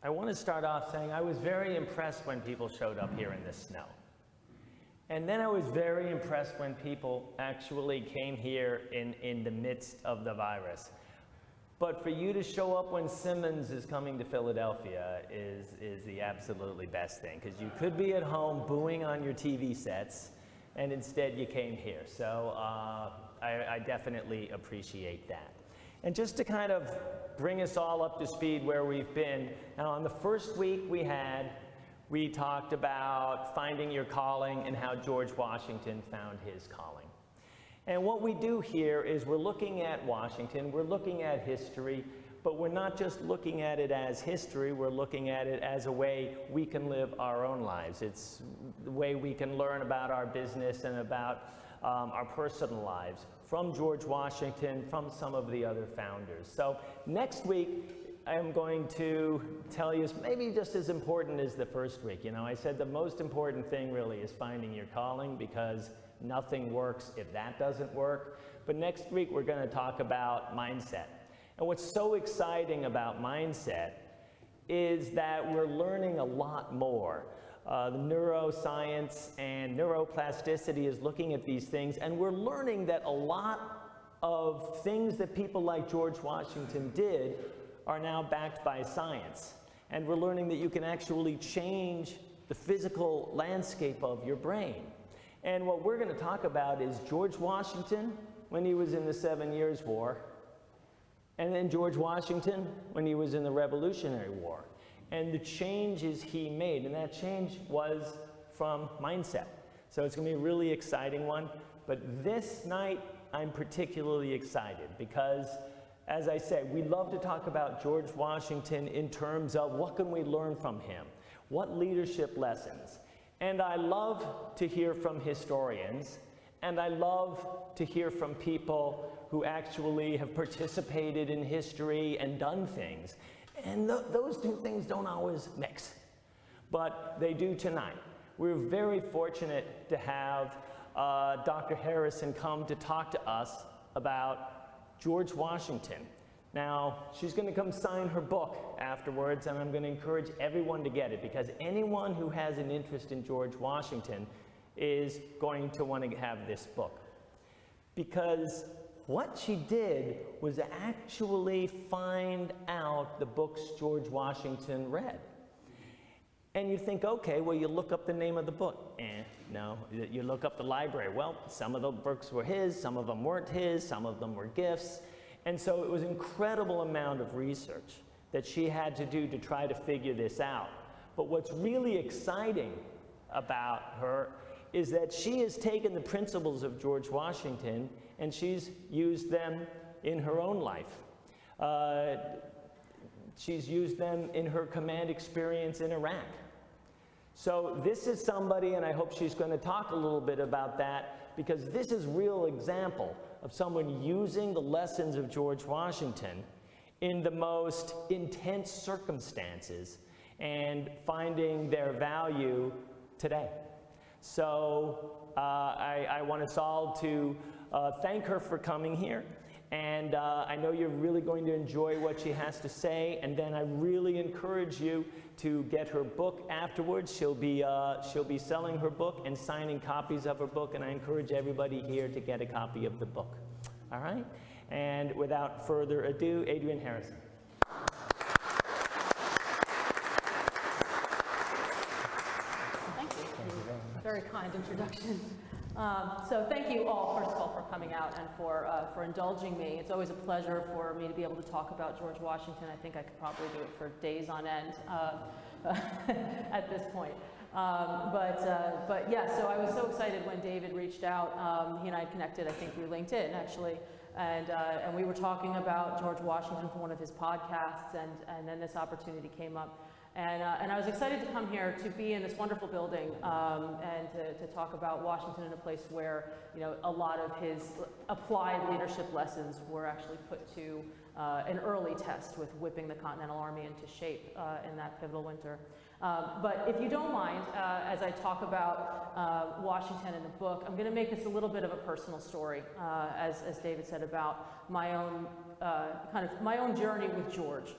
I want to start off saying I was very impressed when people showed up here in the snow. And then I was very impressed when people actually came here in the midst of the virus. But for you to show up when Simmons is coming to Philadelphia is the absolutely best thing, because you could be at home booing on your TV sets, and instead you came here. So I definitely appreciate that. And just to kind of bring us all up to speed where we've been, now on the first week we talked about finding your calling and how George Washington found his calling. And what we do here is we're looking at Washington, we're looking at history, but we're not just looking at it as history, we're looking at it as a way we can live our own lives. It's the way we can learn about our business and about our personal lives from George Washington, from some of the other founders. So next week, I'm going to tell you maybe just as important as the first week. You know, I said the most important thing really is finding your calling, because nothing works if that doesn't work. But next week, we're going to talk about mindset. And what's so exciting about mindset is that we're learning a lot more. The neuroscience and neuroplasticity is looking at these things, and we're learning that a lot of things that people like George Washington did are now backed by science. And we're learning that you can actually change the physical landscape of your brain. And what we're going to talk about is George Washington when he was in the 7 Years' War, and then George Washington when he was in the Revolutionary War, and the changes he made. And that change was from mindset. So it's going to be a really exciting one. But this night, I'm particularly excited because, as I said, we love to talk about George Washington in terms of what can we learn from him, what leadership lessons. And I love to hear from historians, and I love to hear from people who actually have participated in history and done things. And those two things don't always mix, but they do tonight. We're very fortunate to have Dr. Harrison come to talk to us about George Washington. Now, she's going to come sign her book afterwards, and I'm going to encourage everyone to get it, because anyone who has an interest in George Washington is going to want to have this book. Because what she did was actually find out the books George Washington read. And you think, okay, well, you look up the name of the book. No, you look up the library. Well, some of the books were his, some of them weren't his, some of them were gifts. And so it was an incredible amount of research that she had to do to try to figure this out. But what's really exciting about her is that she has taken the principles of George Washington and she's used them in her own life. She's used them in her command experience in Iraq. So this is somebody, and I hope she's going to talk a little bit about that, because this is a real example of someone using the lessons of George Washington in the most intense circumstances and finding their value today. So I want us all to thank her for coming here. And I know you're really going to enjoy what she has to say. And then I really encourage you to get her book afterwards. She'll be selling her book and signing copies of her book. And I encourage everybody here to get a copy of the book. All right? And without further ado, Adrienne Harrison. Thank you. Very kind introduction. So thank you all, first of all, for coming out and for indulging me. It's always a pleasure for me to be able to talk about George Washington. I think I could probably do it for days on end at this point. But yeah, so I was so excited when David reached out. He and I had connected, I think, through LinkedIn, actually. And we were talking about George Washington for one of his podcasts, and then this opportunity came up. And I was excited to come here to be in this wonderful building and to talk about Washington in a place where, you know, a lot of his applied leadership lessons were actually put to an early test with whipping the Continental Army into shape in that pivotal winter. But if you don't mind, as I talk about Washington in the book, I'm going to make this a little bit of a personal story, as David said, about my own my own journey with George,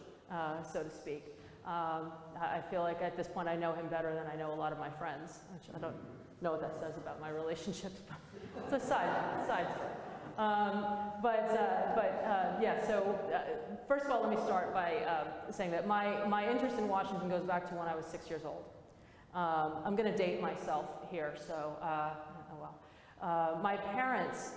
so to speak. I feel like at this point I know him better than I know a lot of my friends, which I don't know what that says about my relationships, but it's a side story. Yeah, so first of all, let me start by saying that my interest in Washington goes back to when I was 6 years old. I'm going to date myself here, so, oh well. My parents,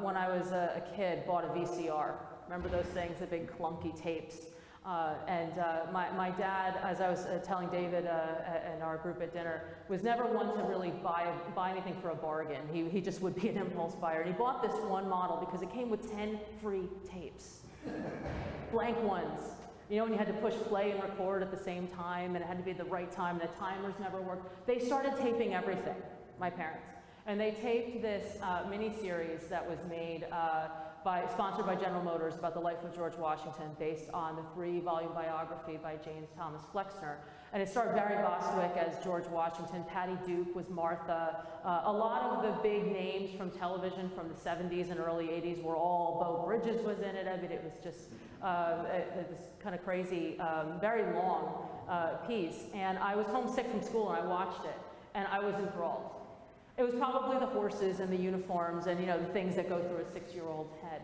when I was a kid, bought a VCR. Remember those things, the big clunky tapes? My dad, as I was telling David and our group at dinner, was never one to really buy anything for a bargain. He just would be an impulse buyer. And he bought this one model because it came with 10 free tapes, blank ones. You know, when you had to push play and record at the same time, and it had to be at the right time, and the timers never worked. They started taping everything, my parents. And they taped this mini-series that was made sponsored by General Motors about the life of George Washington, based on the 3-volume biography by James Thomas Flexner. And it starred Barry Bostwick as George Washington, Patty Duke was Martha. A lot of the big names from television from the 70s and early 80s were all, Beau Bridges was in it. I mean, it was just this kind of crazy, very long piece. And I was homesick from school and I watched it, and I was enthralled. It was probably the horses and the uniforms and, you know, the things that go through a 6-year-old's head.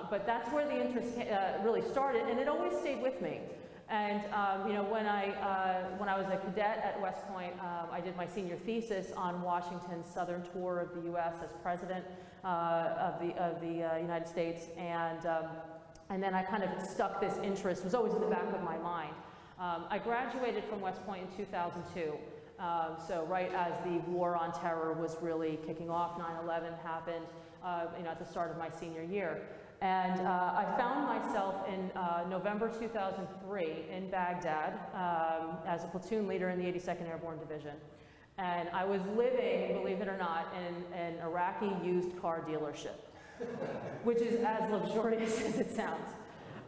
But that's where the interest really started, and it always stayed with me. And you know, when I was a cadet at West Point, I did my senior thesis on Washington's southern tour of the U.S. as president of the United States, and then I kind of stuck this interest. It was always in the back of my mind. I graduated from West Point in 2002. So right as the war on terror was really kicking off, 9/11 happened, you know, at the start of my senior year. And I found myself in November 2003 in Baghdad as a platoon leader in the 82nd Airborne Division. And I was living, believe it or not, in an Iraqi used car dealership, which is as luxurious as it sounds.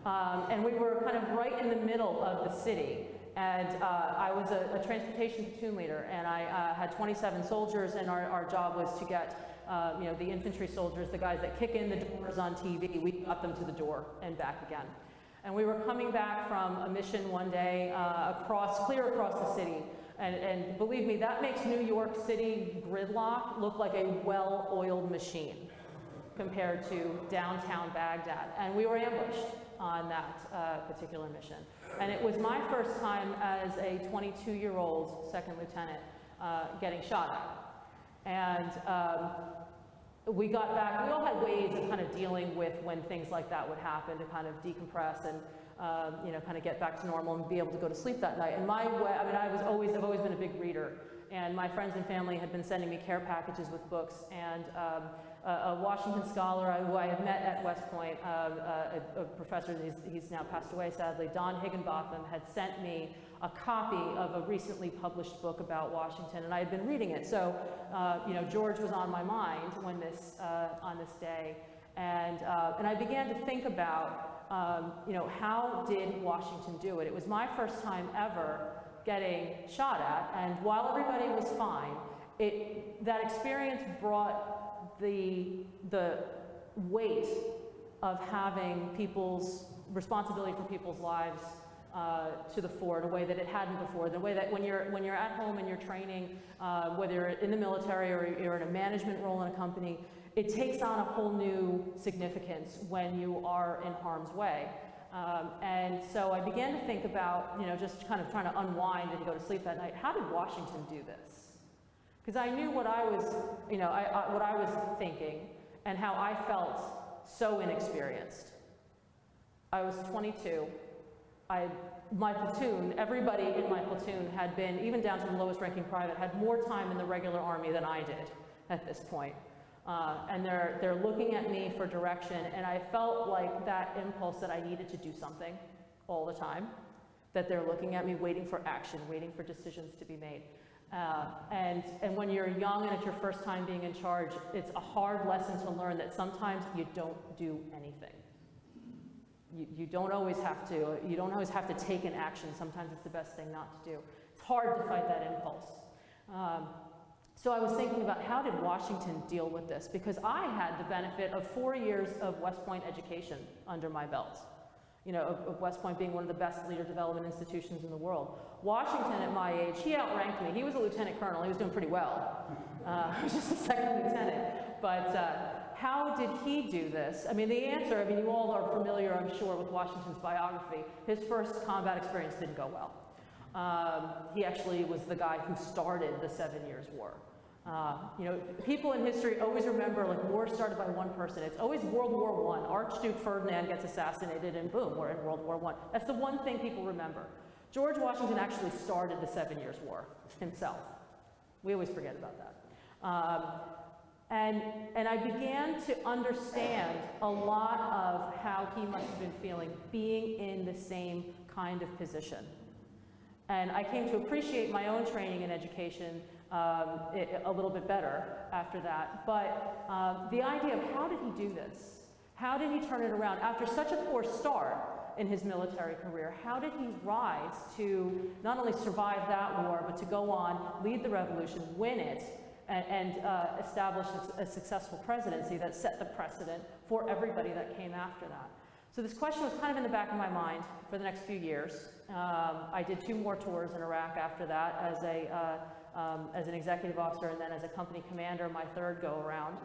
And we were kind of right in the middle of the city. And I was a transportation platoon leader, and I had 27 soldiers, and our job was to get you know, the infantry soldiers, the guys that kick in the doors on TV, we got them to the door and back again. And we were coming back from a mission one day clear across the city, and believe me, that makes New York City gridlock look like a well-oiled machine compared to downtown Baghdad. And we were ambushed on that particular mission. And it was my first time as a 22-year-old second lieutenant getting shot at. And we got back, we all had ways of kind of dealing with when things like that would happen, to kind of decompress and you know, kind of get back to normal and be able to go to sleep that night. And my way, I mean, I've always been a big reader, and my friends and family had been sending me care packages with books, and a Washington scholar who I had met at West Point, a professor, he's now passed away sadly, Don Higginbotham, had sent me a copy of a recently published book about Washington, and I had been reading it. So, you know, George was on my mind when on this day, and I began to think about, you know, how did Washington do it? It was my first time ever getting shot at, and while everybody was fine, that experience brought the weight of having people's responsibility for people's lives to the fore in a way that it hadn't before. The way that when you're at home and you're training, whether you're in the military or you're in a management role in a company, it takes on a whole new significance when you are in harm's way. And so I began to think about, you know, just kind of trying to unwind and go to sleep that night. How did Washington do this? Because I knew what I was, you know, what I was thinking and how I felt so inexperienced. I was 22. My platoon, everybody in my platoon had been, even down to the lowest ranking private, had more time in the regular Army than I did at this point. And they're looking at me for direction, and I felt like that impulse that I needed to do something all the time, that they're looking at me waiting for action, waiting for decisions to be made. And when you're young and it's your first time being in charge, it's a hard lesson to learn that sometimes you don't do anything. You don't always have to take an action. Sometimes it's the best thing not to do. It's hard to fight that impulse. So I was thinking about, how did Washington deal with this? Because I had the benefit of 4 years of West Point education under my belt. of West Point being one of the best leader development institutions in the world. Washington, at my age, he outranked me. He was a lieutenant colonel. He was doing pretty well. I was just a second lieutenant. But how did he do this? I mean, the answer, I mean, you all are familiar, I'm sure, with Washington's biography. His first combat experience didn't go well. He actually was the guy who started the 7 Years' War. People in history always remember, like, war started by one person. It's always World War I. Archduke Ferdinand gets assassinated, and boom, we're in World War I. That's the one thing people remember. George Washington actually started the 7 Years' War himself. We always forget about that. And I began to understand a lot of how he must have been feeling being in the same kind of position. And I came to appreciate my own training and education a little bit better after that. But the idea of how did he do this? How did he turn it around? After such a poor start in his military career, how did he rise to not only survive that war, but to go on, lead the revolution, win it, and establish a successful presidency that set the precedent for everybody that came after that? So this question was kind of in the back of my mind for the next few years. I did 2 more tours in Iraq after that as an executive officer, and then as a company commander, my 3rd go around.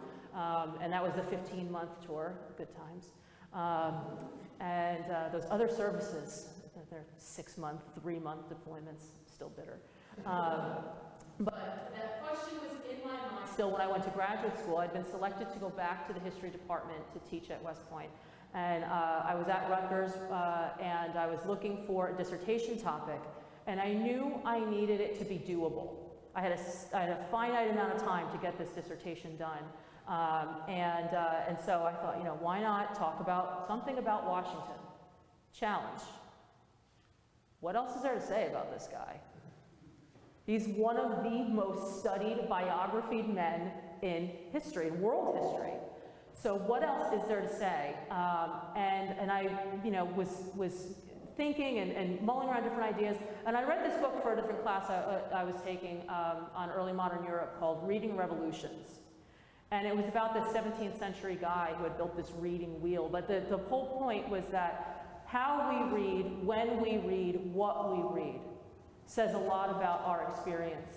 And that was the 15-month tour, good times. And those other services, they're 6-month, 3-month deployments, still bitter. But that question was in my mind still when I went to graduate school. I'd been selected to go back to the history department to teach at West Point. And I was at Rutgers, and I was looking for a dissertation topic, and I knew I needed it to be doable. I had a finite amount of time to get this dissertation done, and so I thought, why not talk about something about Washington? Challenge. What else is there to say about this guy? He's one of the most studied biographied men in history, in world history. So what else is there to say? And I, was thinking and mulling around different ideas. And I read this book for a different class I was taking on early modern Europe called Reading Revolutions. And it was about this 17th century guy who had built this reading wheel. But the whole point was that how we read, when we read, what we read, says a lot about our experience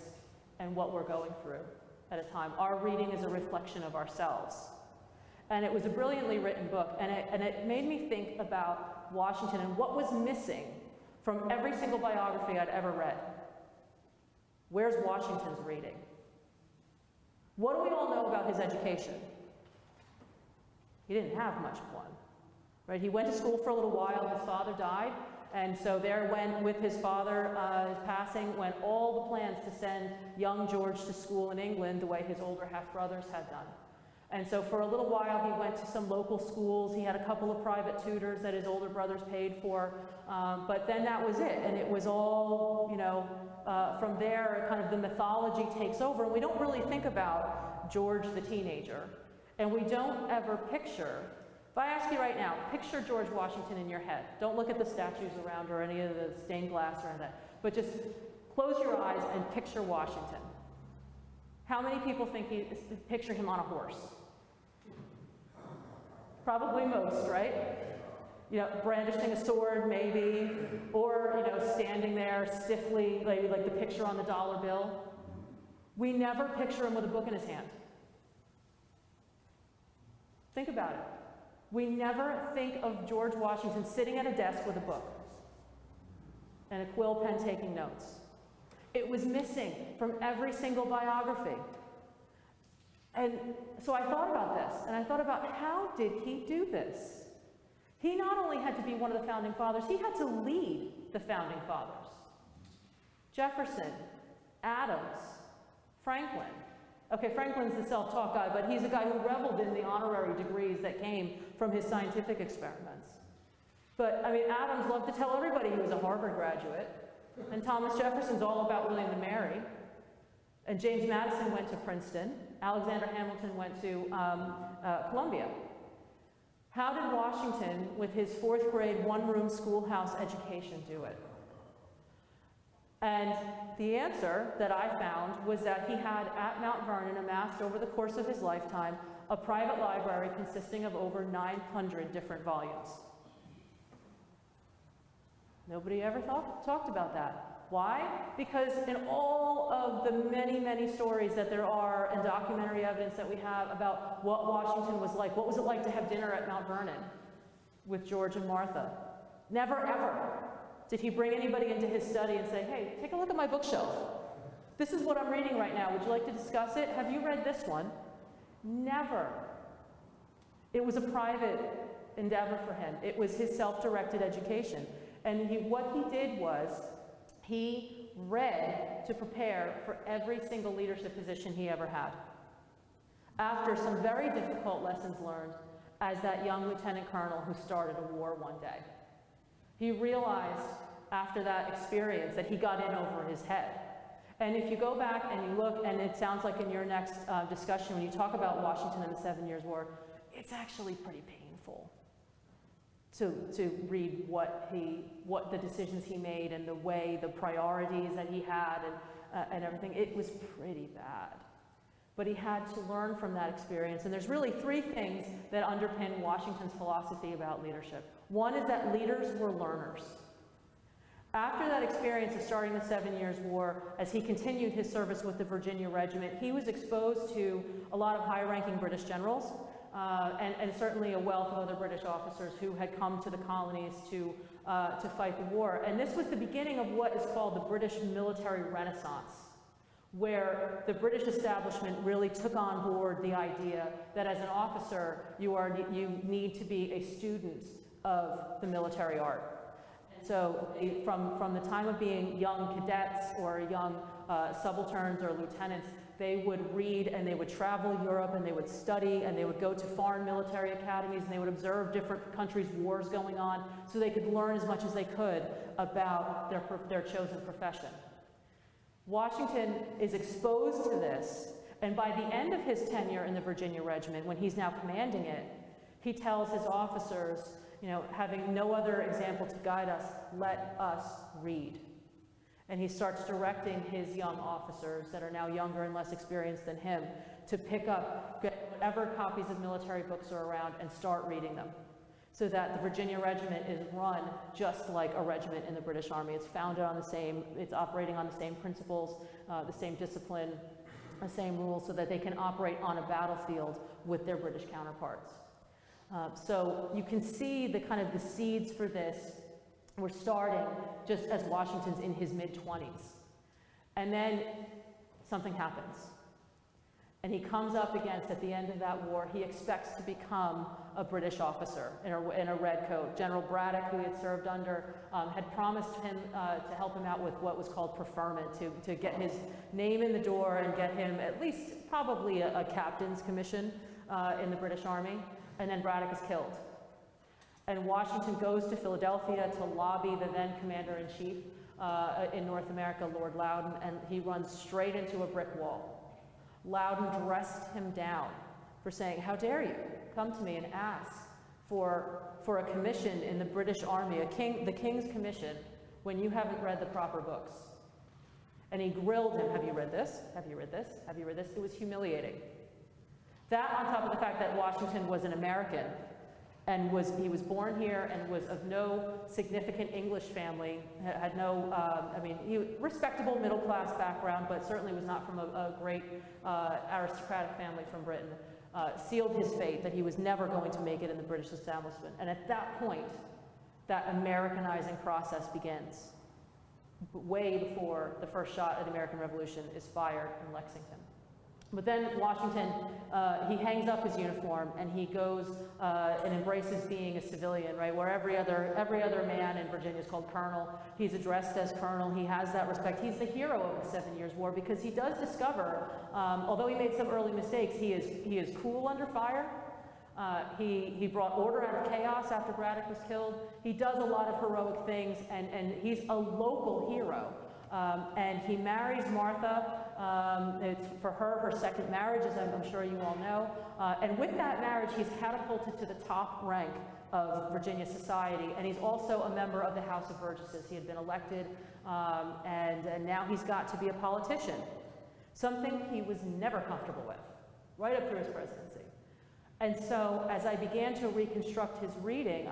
and what we're going through at a time. Our reading is a reflection of ourselves. And it was a brilliantly written book, and it made me think about Washington and what was missing from every single biography I'd ever read. Where's Washington's reading? What do we all know about his education? He didn't have much of one, right? He went to school for a little while, his father died, and so there went, with his father passing, went all the plans to send young George to school in England the way his older half-brothers had done. And so for a little while, he went to some local schools. He had a couple of private tutors that his older brothers paid for. But then that was it. And it was all, from there, kind of the mythology takes over. And we don't really think about George the teenager. And we don't ever picture, if I ask you right now, picture George Washington in your head. Don't look at the statues around or any of the stained glass or anything. But just close your eyes and picture Washington. How many people picture him on a horse? Probably most, right? Brandishing a sword, maybe, or, standing there stiffly, like the picture on the dollar bill. We never picture him with a book in his hand. Think about it. We never think of George Washington sitting at a desk with a book and a quill pen taking notes. It was missing from every single biography. And so I thought about this, and I thought about how did he do this? He not only had to be one of the founding fathers, he had to lead the founding fathers. Jefferson, Adams, Franklin. Okay, Franklin's the self-taught guy, but he's a guy who reveled in the honorary degrees that came from his scientific experiments. But, Adams loved to tell everybody he was a Harvard graduate, and Thomas Jefferson's all about William and Mary, and James Madison went to Princeton. Alexander Hamilton went to Columbia. How did Washington, with his 4th grade one-room schoolhouse education, do it? And the answer that I found was that he had, at Mount Vernon, amassed over the course of his lifetime, a private library consisting of over 900 different volumes. Nobody ever talked about that. Why? Because in all of the many, many stories that there are and documentary evidence that we have about what Washington was like, what was it like to have dinner at Mount Vernon with George and Martha? Never, ever did he bring anybody into his study and say, hey, take a look at my bookshelf. This is what I'm reading right now. Would you like to discuss it? Have you read this one? Never. It was a private endeavor for him. It was his self-directed education. And what he did was he read to prepare for every single leadership position he ever had. After some very difficult lessons learned as that young lieutenant colonel who started a war one day. He realized after that experience that he got in over his head. And if you go back and you look, and it sounds like in your next discussion when you talk about Washington and the 7 Years' War, it's actually pretty painful to read what the decisions he made and the priorities that he had and everything. It was pretty bad. But he had to learn from that experience. And there's really three things that underpin Washington's philosophy about leadership. One is that leaders were learners. After that experience of starting the 7 Years' War, as he continued his service with the Virginia Regiment, he was exposed to a lot of high-ranking British generals, and certainly a wealth of other British officers who had come to the colonies to fight the war. And this was the beginning of what is called the British military renaissance, where the British establishment really took on board the idea that as an officer, you need to be a student of the military art. So from the time of being young cadets or young subalterns or lieutenants, they would read and they would travel Europe and they would study and they would go to foreign military academies and they would observe different countries' wars going on so they could learn as much as they could about their chosen profession. Washington is exposed to this, and by the end of his tenure in the Virginia Regiment, when he's now commanding it, he tells his officers, you know, having no other example to guide us, let us read. And he starts directing his young officers that are now younger and less experienced than him to pick up, get whatever copies of military books are around and start reading them. So that the Virginia Regiment is run just like a regiment in the British Army. It's founded on it's operating on the same principles, the same discipline, the same rules, so that they can operate on a battlefield with their British counterparts. So you can see the kind of the seeds for this were starting just as Washington's in his mid-20s. And then something happens. And he comes up against, at the end of that war, he expects to become a British officer in a red coat. General Braddock, who he had served under, had promised him to help him out with what was called preferment, to get his name in the door and get him at least probably a captain's commission in the British Army. And then Braddock is killed. And Washington goes to Philadelphia to lobby the then commander-in-chief in North America, Lord Loudon, and he runs straight into a brick wall. Loudon dressed him down for saying, how dare you come to me and ask for a commission in the British Army, the King's commission, when you haven't read the proper books. And he grilled him, have you read this? Have you read this? Have you read this? It was humiliating. That on top of the fact that Washington was an American, and he was born here and was of no significant English family, had no, respectable middle-class background, but certainly was not from a great aristocratic family from Britain, sealed his fate that he was never going to make it in the British establishment. And at that point, that Americanizing process begins, way before the first shot at the American Revolution is fired in Lexington. But then Washington, he hangs up his uniform and he goes and embraces being a civilian, right? Where every other man in Virginia is called colonel. He's addressed as colonel. He has that respect. He's the hero of the 7 Years' War because he does discover, although he made some early mistakes, he is cool under fire. He brought order out of chaos after Braddock was killed. He does a lot of heroic things, and he's a local hero. And he marries Martha. It's for her second marriage, as I'm sure you all know. And with that marriage, he's catapulted to the top rank of Virginia society. And he's also a member of the House of Burgesses. He had been elected, and now he's got to be a politician, something he was never comfortable with, right up through his presidency. And so as I began to reconstruct his reading,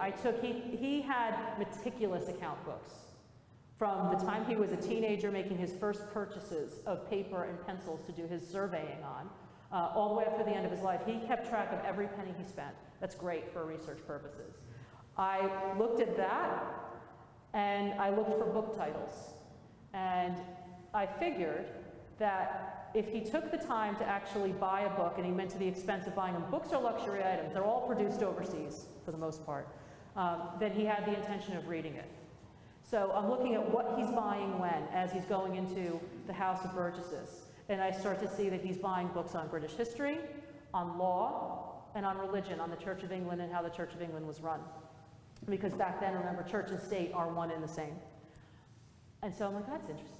he had meticulous account books. From the time he was a teenager making his first purchases of paper and pencils to do his surveying on, all the way up to the end of his life, he kept track of every penny he spent. That's great for research purposes. I looked at that, and I looked for book titles. And I figured that if he took the time to actually buy a book, and he meant to the expense of buying them, books are luxury items, they're all produced overseas for the most part, then he had the intention of reading it. So I'm looking at what he's buying when, as he's going into the House of Burgesses. And I start to see that he's buying books on British history, on law, and on religion, on the Church of England and how the Church of England was run. Because back then, remember, church and state are one and the same. And so I'm like, that's interesting.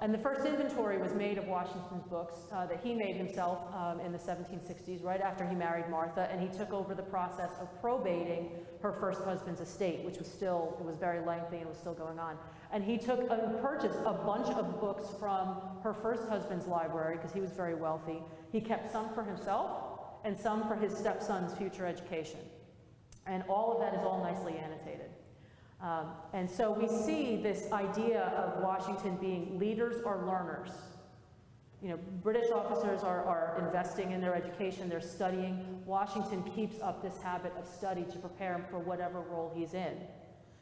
And the first inventory was made of Washington's books that he made himself in the 1760s, right after he married Martha, and he took over the process of probating her first husband's estate, which was still, it was very lengthy and was still going on. And he took and purchased a bunch of books from her first husband's library, because he was very wealthy. He kept some for himself and some for his stepson's future education. And all of that is all nicely annotated. And so we see this idea of Washington being leaders or learners. You know, British officers are investing in their education, they're studying. Washington keeps up this habit of study to prepare him for whatever role he's in.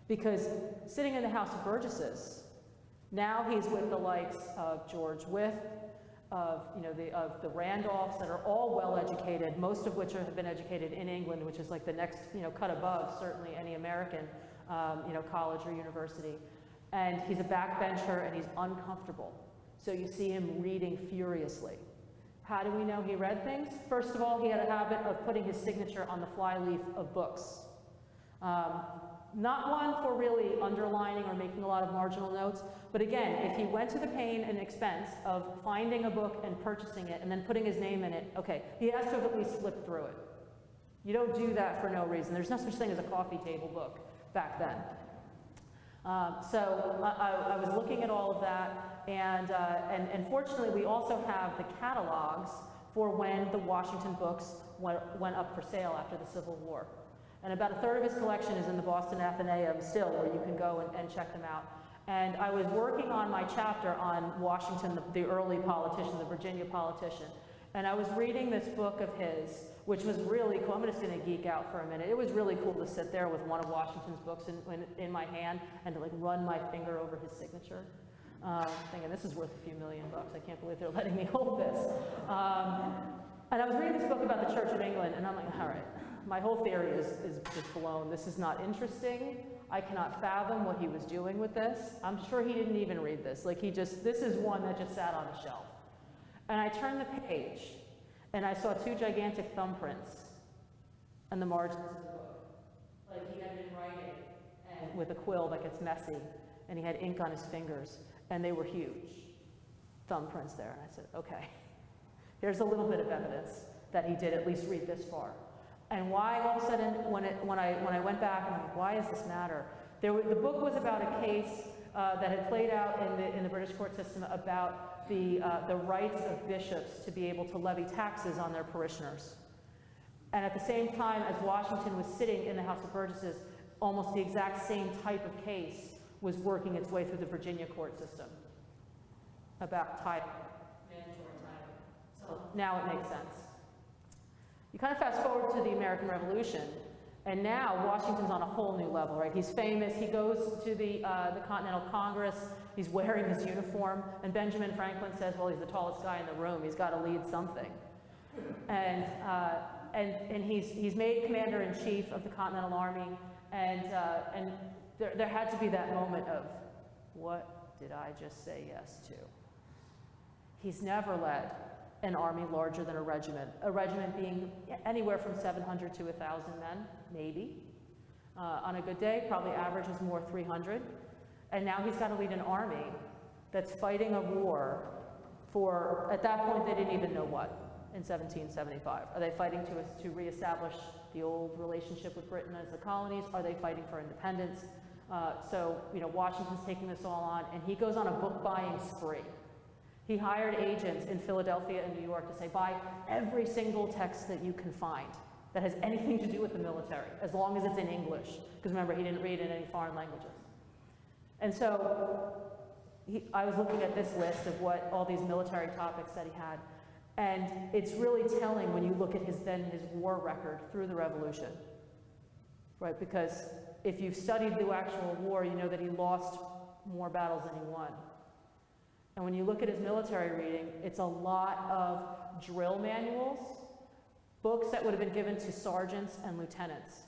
Because sitting in the House of Burgesses, now he's with the likes of George Wythe, of the Randolphs, that are all well educated, most of which have been educated in England, which is like the next cut above certainly any American college or university. And he's a backbencher and he's uncomfortable. So you see him reading furiously. How do we know he read things? First of all, he had a habit of putting his signature on the flyleaf of books. Not one for really underlining or making a lot of marginal notes, but again, if he went to the pain and expense of finding a book and purchasing it and then putting his name in it, okay, he has to have at least flipped through it. You don't do that for no reason. There's no such thing as a coffee table book back then. So I was looking at all of that, and fortunately we also have the catalogs for when the Washington books went up for sale after the Civil War. And about a third of his collection is in the Boston Athenaeum still, where you can go and check them out. And I was working on my chapter on Washington, the early politician, the Virginia politician. And I was reading this book of his, which was really cool. I'm just going to geek out for a minute. It was really cool to sit there with one of Washington's books in my hand and to like run my finger over his signature. Thinking, this is worth a few $1 million. I can't believe they're letting me hold this. And I was reading this book about the Church of England, and I'm like, all right, my whole theory is just blown. This is not interesting. I cannot fathom what he was doing with this. I'm sure he didn't even read this. Like this is one that just sat on a shelf. And I turned the page, and I saw 2 gigantic thumbprints on the margins of the book. Like he had been writing and with a quill that gets messy, and he had ink on his fingers, and they were huge thumbprints there. And I said, okay, here's a little bit of evidence that he did at least read this far. And why all of a sudden, when I went back, and I'm like, why does this matter? The book was about a case that had played out in the British court system about the rights of bishops to be able to levy taxes on their parishioners. And at the same time as Washington was sitting in the House of Burgesses, almost the exact same type of case was working its way through the Virginia court system about title, mandatory title. So now it makes sense. You kind of fast forward to the American Revolution, and now Washington's on a whole new level, right? He's famous. He goes to the Continental Congress. He's wearing his uniform, and Franklin says, well, he's the tallest guy in the room. He's got to lead something. And he's made commander-in-chief of the Continental Army, and there had to be that moment of, what did I just say yes to? He's never led an army larger than a regiment being anywhere from 700 to 1,000 men, maybe. On a good day, probably averages more 300. And now he's got to lead an army that's fighting a war for, at that point, they didn't even know what in 1775. Are they fighting to reestablish the old relationship with Britain as the colonies? Are they fighting for independence? So, Washington's taking this all on, and he goes on a book-buying spree. He hired agents in Philadelphia and New York to say, buy every single text that you can find that has anything to do with the military, as long as it's in English. Because remember, he didn't read in any foreign languages. And so I was looking at this list of what all these military topics that he had. And it's really telling when you look at his war record through the revolution, right? Because if you've studied the actual war, you know that he lost more battles than he won. And when you look at his military reading, it's a lot of drill manuals, books that would have been given to sergeants and lieutenants.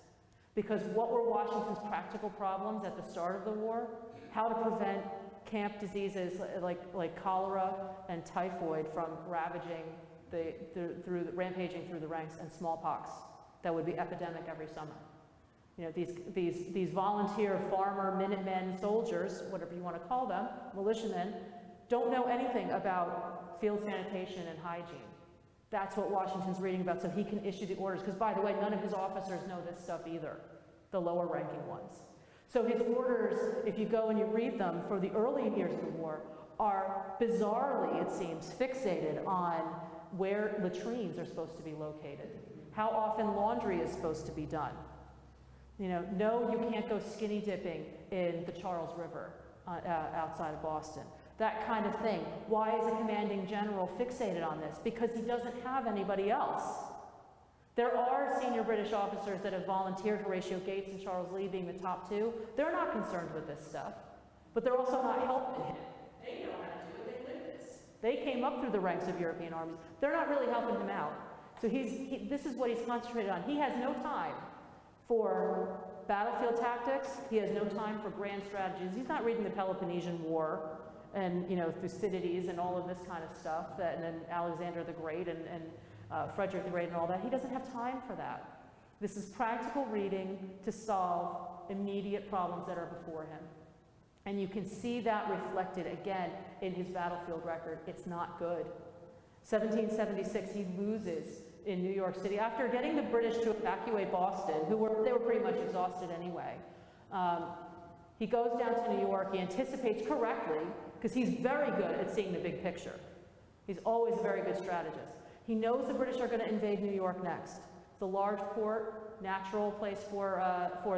Because what were Washington's practical problems at the start of the war? How to prevent camp diseases like cholera and typhoid from ravaging rampaging through the ranks, and smallpox that would be epidemic every summer. You know, these volunteer farmer Minutemen soldiers, whatever you want to call them, militiamen, don't know anything about field sanitation and hygiene. That's what Washington's reading about, so he can issue the orders. Because by the way, none of his officers know this stuff either, the lower ranking ones. So his orders, if you go and you read them for the early years of the war, are bizarrely, it seems, fixated on where latrines are supposed to be located, how often laundry is supposed to be done. You know, no, you can't go skinny dipping in the Charles River outside of Boston. That kind of thing. Why is a commanding general fixated on this? Because he doesn't have anybody else. There are senior British officers that have volunteered, Horatio Gates and Charles Lee being the top two. They're not concerned with this stuff, but they're also not helping him. They know how to do it, they live this. They came up through the ranks of European armies. They're not really helping him out. So this is what he's concentrated on. He has no time for battlefield tactics. He has no time for grand strategies. He's not reading the Peloponnesian War and, you know, Thucydides and all of this kind of stuff, and then Alexander the Great and Frederick the Great and all that. He doesn't have time for that. This is practical reading to solve immediate problems that are before him. And you can see that reflected again in his battlefield record. It's not good. 1776, he loses in New York City after getting the British to evacuate Boston, they were pretty much exhausted anyway. He goes down to New York. He anticipates correctly, because he's very good at seeing the big picture. He's always a very good strategist. He knows the British are going to invade New York next. It's a large port, natural place for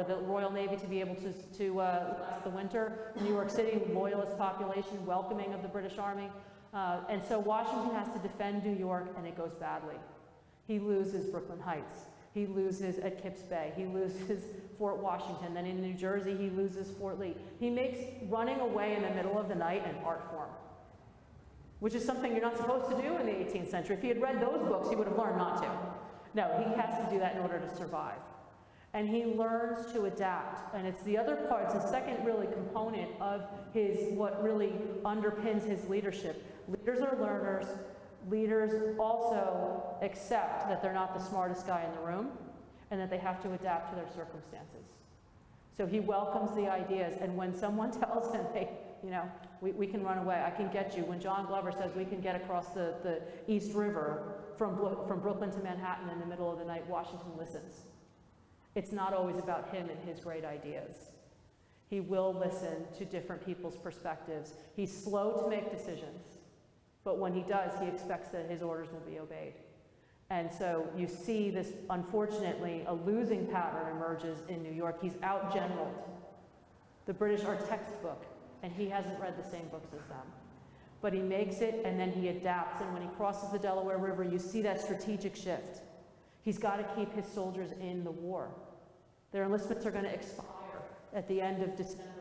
the Royal Navy to be able to last the winter. New York City, loyalist population, welcoming of the British Army. And so Washington has to defend New York, and it goes badly. He loses Brooklyn Heights. He loses at Kips Bay. He loses Fort Washington. Then in New Jersey, he loses Fort Lee. He makes running away in the middle of the night an art form, which is something you're not supposed to do in the 18th century. If he had read those books, he would have learned not to. No, he has to do that in order to survive. And he learns to adapt. And it's the other part, it's the second really component of what really underpins his leadership. Leaders are learners. Leaders also accept that they're not the smartest guy in the room and that they have to adapt to their circumstances. So he welcomes the ideas, and when someone tells him, hey, you know, we can run away, I can get you. When John Glover says we can get across the East River from Brooklyn to Manhattan in the middle of the night, Washington listens. It's not always about him and his great ideas. He will listen to different people's perspectives. He's slow to make decisions. But when he does, he expects that his orders will be obeyed. And so you see this, unfortunately, a losing pattern emerges in New York. He's out-generaled. The British are textbook, and he hasn't read the same books as them. But he makes it, and then he adapts. And when he crosses the Delaware River, you see that strategic shift. He's got to keep his soldiers in the war. Their enlistments are going to expire at the end of December.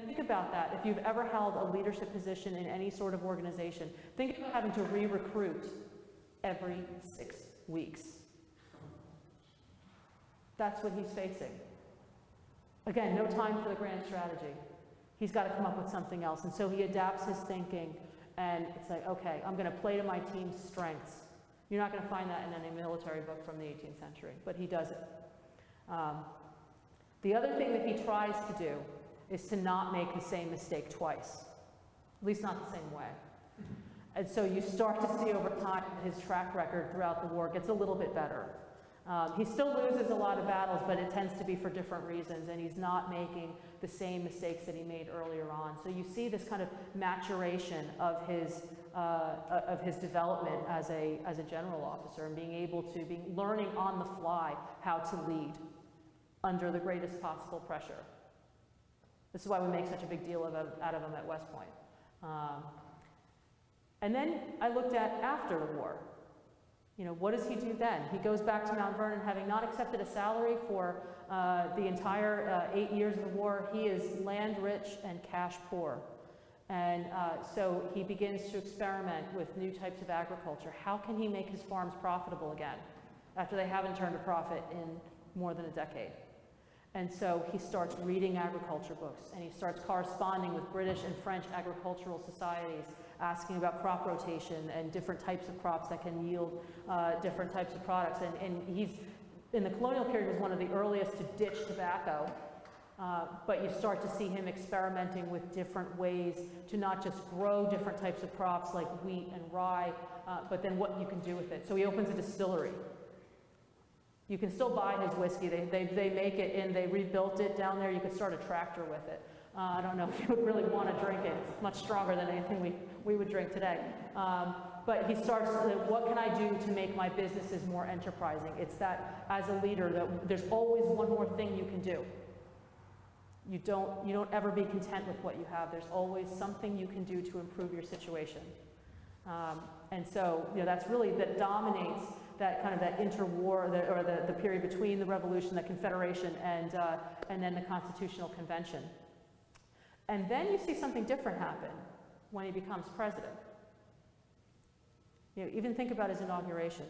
Think about that. If you've ever held a leadership position in any sort of organization, think about having to re-recruit every 6 weeks. That's what he's facing. Again, no time for the grand strategy. He's got to come up with something else. And so he adapts his thinking, and it's like, okay, I'm going to play to my team's strengths. You're not going to find that in any military book from the 18th century, but he does it. The other thing that he tries to do is to not make the same mistake twice, at least not the same way. And so you start to see over time his track record throughout the war gets a little bit better. He still loses a lot of battles, but it tends to be for different reasons, and he's not making the same mistakes that he made earlier on. So you see this kind of maturation of his development as a general officer, and being able to be learning on the fly how to lead under the greatest possible pressure. This is why we make such a big deal out of him at West Point. And then I looked at after the war. You know, what does he do then? He goes back to Mount Vernon, having not accepted a salary for the entire 8 years of the war. He is land rich and cash poor. And so he begins to experiment with new types of agriculture. How can he make his farms profitable again after they haven't turned a profit in more than a decade? And so he starts reading agriculture books, and he starts corresponding with British and French agricultural societies, asking about crop rotation and different types of crops that can yield different types of products. And he's, in the colonial period, was one of the earliest to ditch tobacco, but you start to see him experimenting with different ways to not just grow different types of crops like wheat and rye, but then what you can do with it. So he opens a distillery. You can still buy his whiskey. They make it they rebuilt it down there. You could start a tractor with it. I don't know if you would really want to drink it. It's much stronger than anything we would drink today. But he starts, what can I do to make my businesses more enterprising? It's that as a leader, that there's always one more thing you can do. You don't ever be content with what you have. There's always something you can do to improve your situation. And so, you know, that's really, that dominates that kind of that interwar, the period between the Revolution, the Confederation, and then the Constitutional Convention. And then you see something different happen when he becomes president. You know, even think about his inauguration.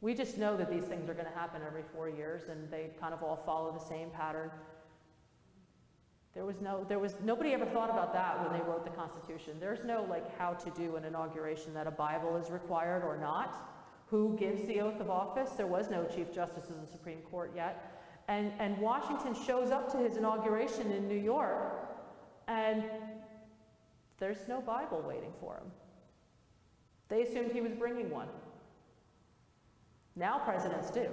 We just know that these things are going to happen every 4 years, and they kind of all follow the same pattern. Nobody ever thought about that when they wrote the Constitution. There's no like how to do an inauguration, that a Bible is required or not. Who gives the oath of office? There was no Chief Justice of the Supreme Court yet. And Washington shows up to his inauguration in New York, and there's no Bible waiting for him. They assumed he was bringing one. Now presidents do.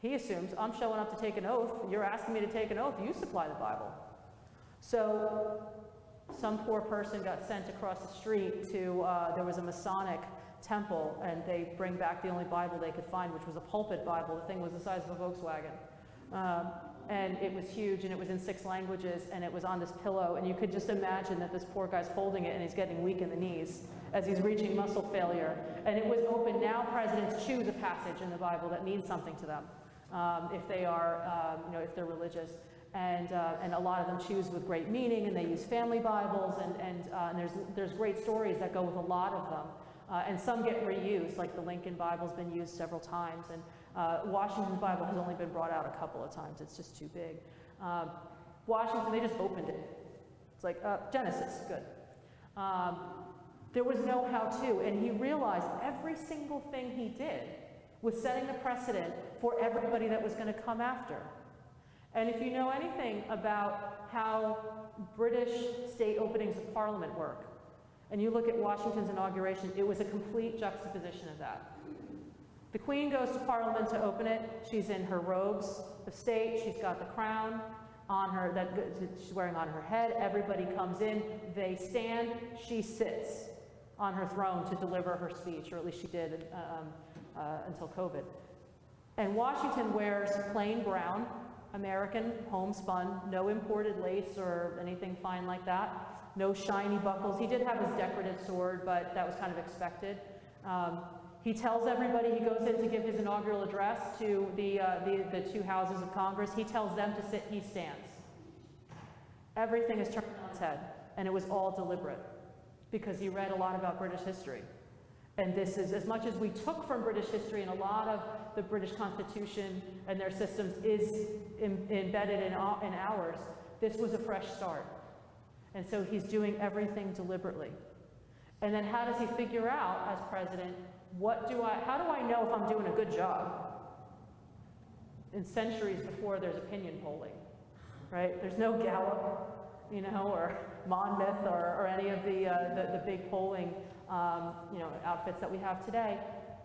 He assumes, I'm showing up to take an oath, you're asking me to take an oath, you supply the Bible. So some poor person got sent across the street to, there was a Masonic temple, and they bring back the only Bible they could find, which was a pulpit Bible. The thing was the size of a Volkswagen. And it was huge, and it was in 6 languages, and it was on this pillow, and you could just imagine that this poor guy's holding it, and he's getting weak in the knees as he's reaching muscle failure. And it was open. Now presidents choose a passage in the Bible that means something to them, if they are, you know, if they're religious. And a lot of them choose with great meaning, and they use family Bibles, and there's great stories that go with a lot of them. And some get reused, like the Lincoln Bible's been used several times, and Washington's Bible has only been brought out a couple of times. It's just too big. Washington, they just opened it. It's like, Genesis, good. There was no how-to, and he realized every single thing he did was setting the precedent for everybody that was going to come after. And if you know anything about how British state openings of Parliament work, and you look at Washington's inauguration, it was a complete juxtaposition of that. The Queen goes to Parliament to open it. She's in her robes of state. She's got the crown on her that she's wearing on her head. Everybody comes in. They stand. She sits on her throne to deliver her speech, or at least she did until COVID. And Washington wears plain brown, American, homespun, no imported lace or anything fine like that. No shiny buckles. He did have his decorative sword, but that was kind of expected. He tells everybody, he goes in to give his inaugural address to the 2 houses of Congress. He tells them to sit, he stands. Everything is turned on its head, and it was all deliberate, because he read a lot about British history. And this is, as much as we took from British history, and a lot of the British Constitution and their systems is embedded in ours, this was a fresh start. And so he's doing everything deliberately. And then how does he figure out, as president, how do I know if I'm doing a good job? In centuries before there's opinion polling, right? There's no Gallup, you know, or Monmouth, or any of the big polling, you know, outfits that we have today.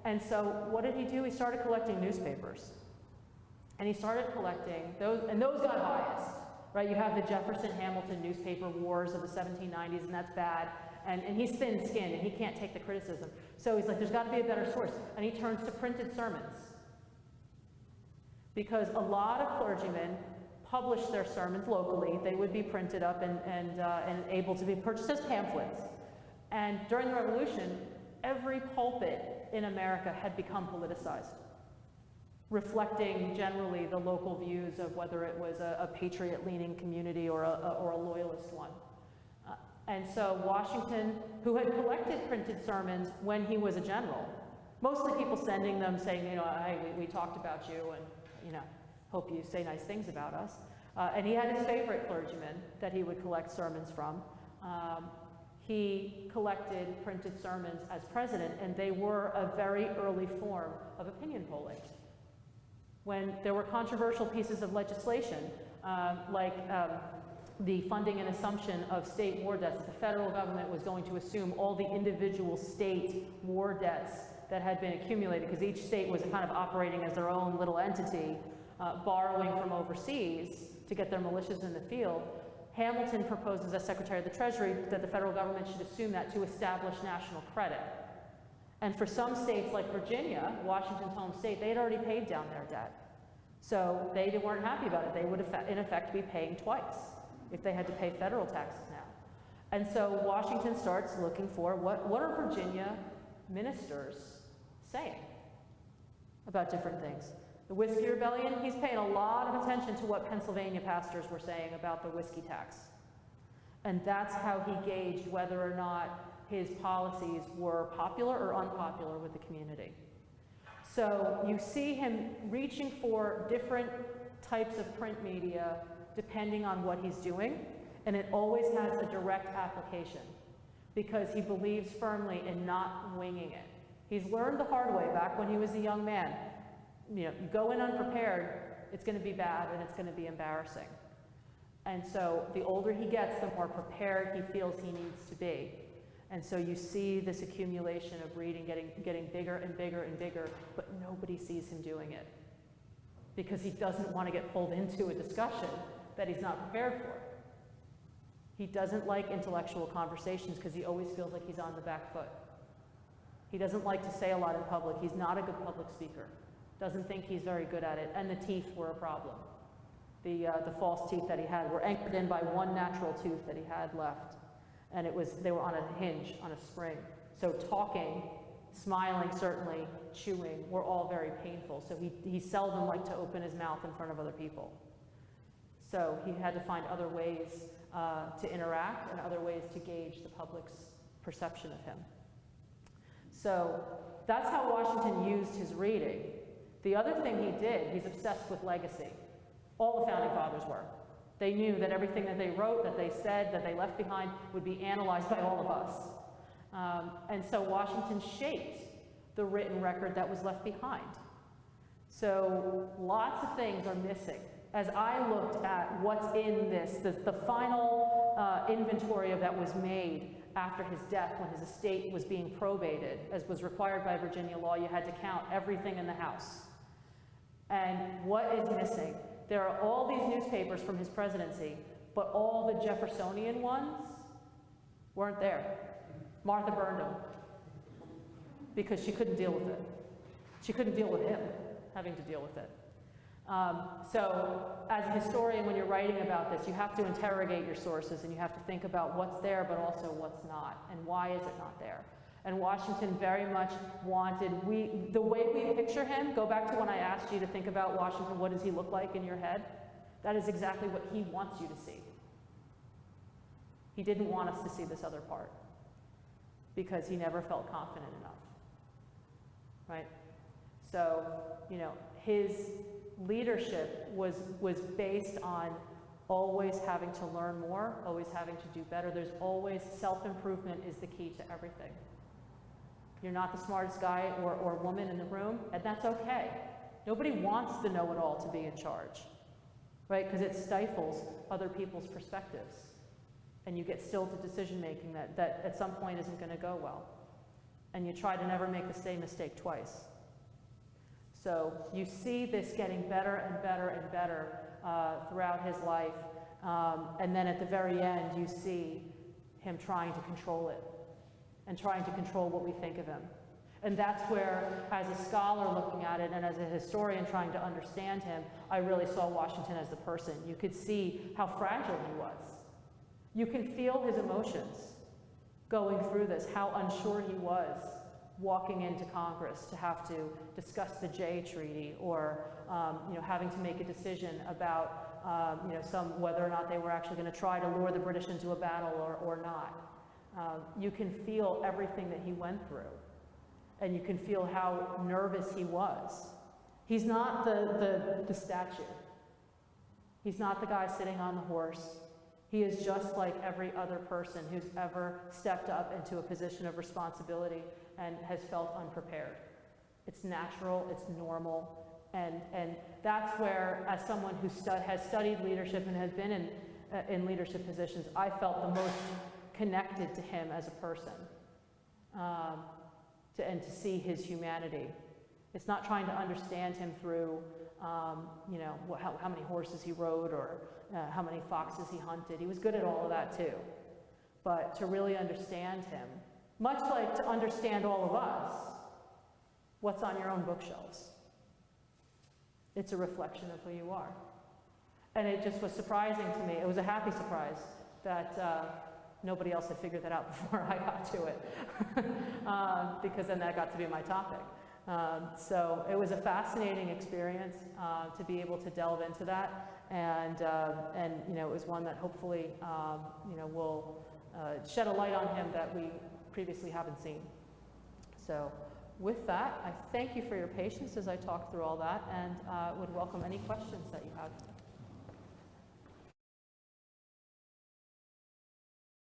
And so what did he do? He started collecting newspapers. And he started collecting those, and those got biased, right? You have the Jefferson-Hamilton newspaper wars of the 1790s, and that's bad. And he's thin-skinned, and he can't take the criticism. So he's like, there's got to be a better source. And he turns to printed sermons. Because a lot of clergymen published their sermons locally. They would be printed up and able to be purchased as pamphlets. And during the Revolution, every pulpit in America had become politicized, reflecting generally the local views of whether it was a patriot-leaning community or a loyalist one. And so Washington, who had collected printed sermons when he was a general, mostly people sending them saying, you know, hey, we talked about you and, you know, hope you say nice things about us. And he had his favorite clergyman that he would collect sermons from. He collected printed sermons as president, and they were a very early form of opinion polling. When there were controversial pieces of legislation, like the funding and assumption of state war debts, that the federal government was going to assume all the individual state war debts that had been accumulated, because each state was kind of operating as their own little entity, borrowing from overseas to get their militias in the field. Hamilton proposes as Secretary of the Treasury that the federal government should assume that to establish national credit. And for some states like Virginia, Washington's home state, they had already paid down their debt. So they weren't happy about it. They would, in effect, be paying twice if they had to pay federal taxes now. And so Washington starts looking for what are Virginia ministers saying about different things. The Whiskey Rebellion, he's paying a lot of attention to what Pennsylvania pastors were saying about the whiskey tax. And that's how he gauged whether or not his policies were popular or unpopular with the community. So you see him reaching for different types of print media depending on what he's doing, and it always has a direct application because he believes firmly in not winging it. He's learned the hard way back when he was a young man. You know, you go in unprepared, it's going to be bad and it's going to be embarrassing. And so the older he gets, the more prepared he feels he needs to be. And so you see this accumulation of reading getting bigger and bigger and bigger, but nobody sees him doing it because he doesn't want to get pulled into a discussion that he's not prepared for. He doesn't like intellectual conversations because he always feels like he's on the back foot. He doesn't like to say a lot in public. He's not a good public speaker. Doesn't think he's very good at it, and the teeth were a problem. The false teeth that he had were anchored in by one natural tooth that he had left, and they were on a hinge, on a spring. So talking, smiling certainly, chewing were all very painful. So he seldom liked to open his mouth in front of other people. So he had to find other ways to interact and other ways to gauge the public's perception of him. So that's how Washington used his reading. The other thing he did, he's obsessed with legacy. All the Founding Fathers were. They knew that everything that they wrote, that they said, that they left behind would be analyzed by all of us. And so Washington shaped the written record that was left behind. So lots of things are missing. As I looked at what's in this, the final inventory of that was made after his death when his estate was being probated, as was required by Virginia law, you had to count everything in the house. And what is missing? There are all these newspapers from his presidency, but all the Jeffersonian ones weren't there. Martha burned them because she couldn't deal with it. She couldn't deal with him having to deal with it. So as a historian, when you're writing about this, you have to interrogate your sources and you have to think about what's there but also what's not, and why is it not there. And Washington very much wanted, the way we picture him, go back to when I asked you to think about Washington, what does he look like in your head? That is exactly what he wants you to see. He didn't want us to see this other part because he never felt confident enough, right? So, you know, his leadership was based on always having to learn more, always having to do better. There's always self-improvement is the key to everything. You're not the smartest guy or woman in the room, and that's okay. Nobody wants the know-it-all to be in charge, right? Because it stifles other people's perspectives, and you get stilted decision-making that at some point isn't going to go well. and you try to never make the same mistake twice. So you see this getting better and better and better throughout his life, and then at the very end you see him trying to control it and trying to control what we think of him. And that's where, as a scholar looking at it and as a historian trying to understand him, I really saw Washington as the person. You could see how fragile he was. You can feel his emotions going through this, how unsure he was walking into Congress to have to discuss the Jay Treaty, or having to make a decision about whether or not they were actually going to try to lure the British into a battle or not. You can feel everything that he went through, and you can feel how nervous he was. He's not the statue. He's not the guy sitting on the horse. He is just like every other person who's ever stepped up into a position of responsibility and has felt unprepared. It's natural, it's normal, and that's where, as someone who has studied leadership and has been in leadership positions, I felt the most connected to him as a person, and to see his humanity. It's not trying to understand him through, how many horses he rode, or how many foxes he hunted. He was good at all of that too. But to really understand him, much like to understand all of us, what's on your own bookshelves? It's a reflection of who you are. And it just was surprising to me. It was a happy surprise that nobody else had figured that out before I got to it, because then that got to be my topic. So it was a fascinating experience to be able to delve into that, and it was one that hopefully will shed a light on him that we previously haven't seen. So with that, I thank you for your patience as I talked through all that, and would welcome any questions that you have.